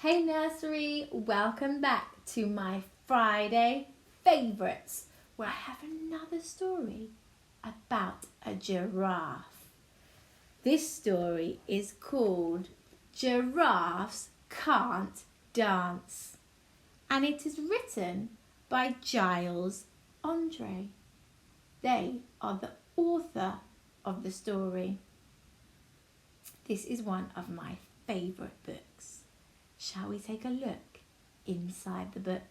Hey nursery, welcome back to my Friday favourites, where I have another story about a giraffe. This story is called Giraffes Can't Dance, and it is written by Giles Andre. They are the author of the story. This is one of my favourite books. Shall we take a look inside the book?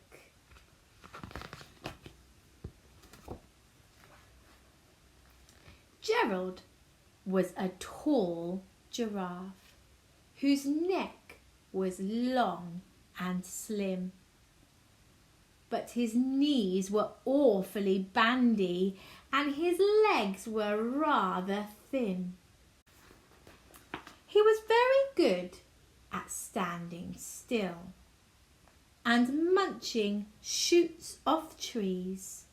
Gerald was a tall giraffe whose neck was long and slim. But his knees were awfully bandy and his legs were rather thin. He was very good at standing still and munching shoots off trees.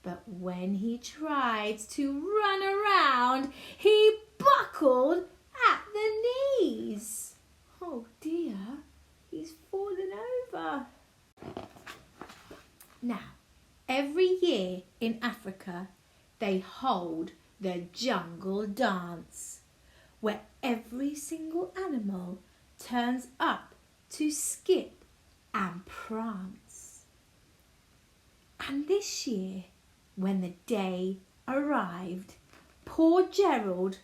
But when he tried to run around, he buckled at the knees. Oh dear, he's fallen over. Now, every year in Africa, they hold the jungle dance, where every single animal turns up to skip and prance. And this year, when the day arrived, poor Gerald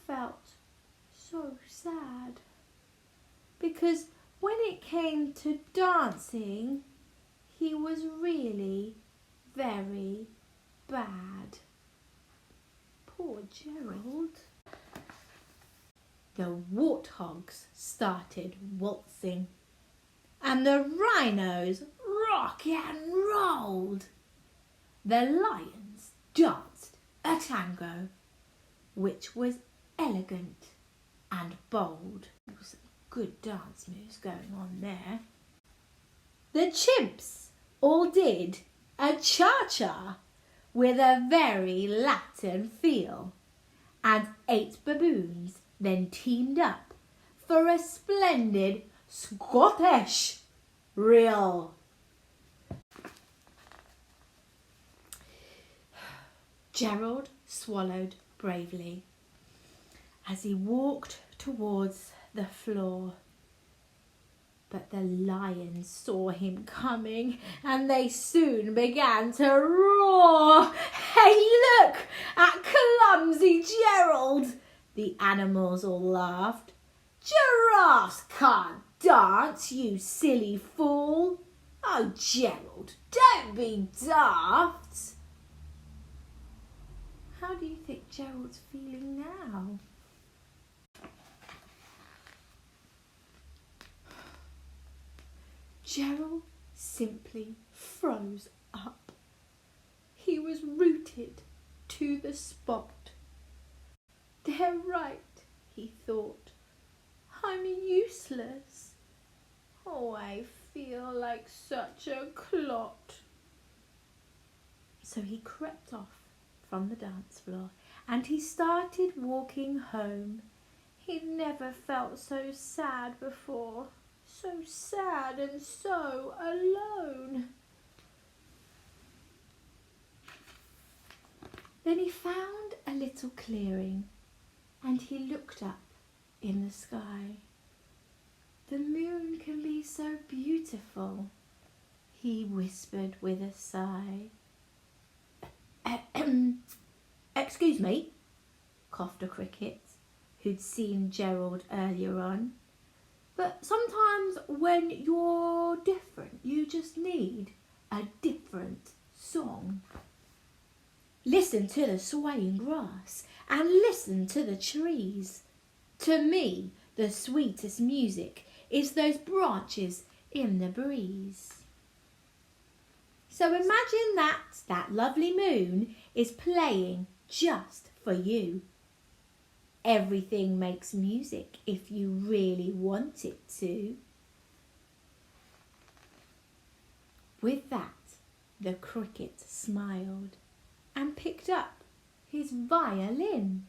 felt so sad, because when it came to dancing, he was really very bad. Poor Gerald. The warthogs started waltzing, and the rhinos rock and rolled. The lions danced a tango, which was elegant and bold. There was some good dance moves going on there. The chimps all did a cha-cha with a very Latin feel, and 8 baboons then teamed up for a splendid Scottish reel. Gerald swallowed bravely as he walked towards the floor. But the lions saw him coming and they soon began to roar. "Hey, look at clumsy Gerald!" The animals all laughed. "Giraffes can't dance, you silly fool. Oh, Gerald, don't be daft." How do you think Gerald's feeling now? Gerald simply froze up. He was rooted to the spot. "They're right," he thought. "I'm useless. Oh, I feel like such a clot." So he crept off from the dance floor and he started walking home. He'd never felt so sad before. So sad and so alone. Then he found a little clearing and he looked up in the sky. "The moon can be so beautiful," he whispered with a sigh. "Excuse me," coughed a cricket who'd seen Gerald earlier on. "But sometimes when you're different, you just need a different song. Listen to the swaying grass and listen to the trees. To me, the sweetest music is those branches in the breeze." So imagine that lovely moon is playing just for you. Everything makes music if you really want it to. With that, the cricket smiled and picked up his violin.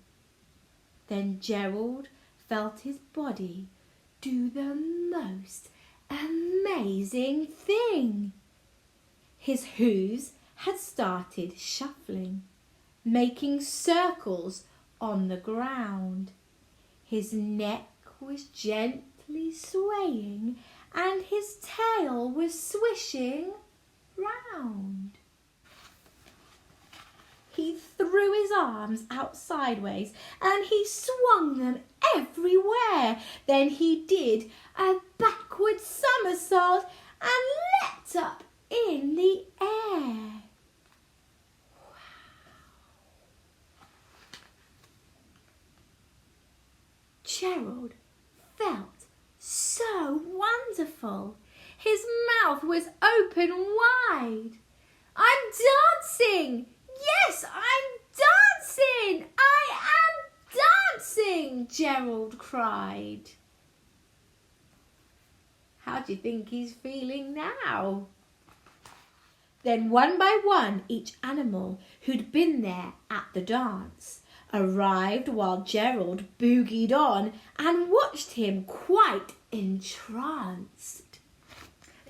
Then Gerald felt his body do the most amazing thing. His hooves had started shuffling, making circles on the ground. His neck was gently swaying and his tail was swishing round. He threw his arms out sideways and he swung them everywhere. Then he did a backward somersault and leapt up in the air. Gerald felt so wonderful. His mouth was open wide. I'm dancing! Yes, I'm dancing! I am dancing! Gerald cried. How do you think he's feeling now? Then one by one, each animal who'd been there at the dance arrived while Gerald boogied on and watched him quite entranced.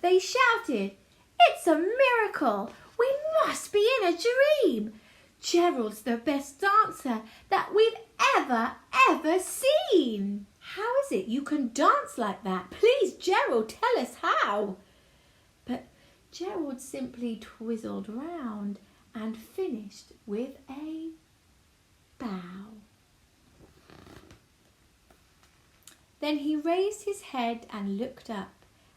They shouted, "It's a miracle! We must be in a dream! Gerald's the best dancer that we've ever seen! How is it you can dance like that? Please, Gerald, tell us how!" But Gerald simply twizzled round and finished with a bow. Then he raised his head and looked up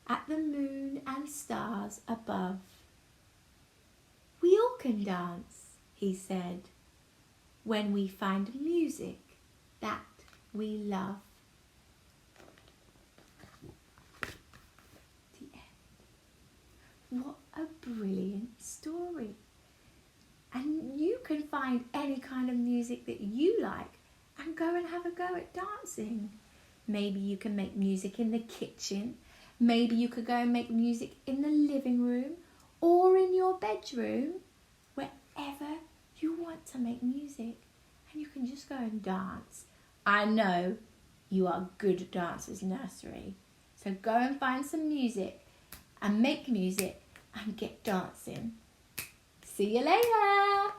at the moon and stars above. "We all can dance," he said, "when we find music that we love." The end. What a brilliant story. And you can find any kind of music that you like and go and have a go at dancing. Maybe you can make music in the kitchen. Maybe you could go and make music in the living room or in your bedroom, wherever you want to make music. And you can just go and dance. I know you are good at Dancers Nursery. So go and find some music and make music and get dancing. See you later.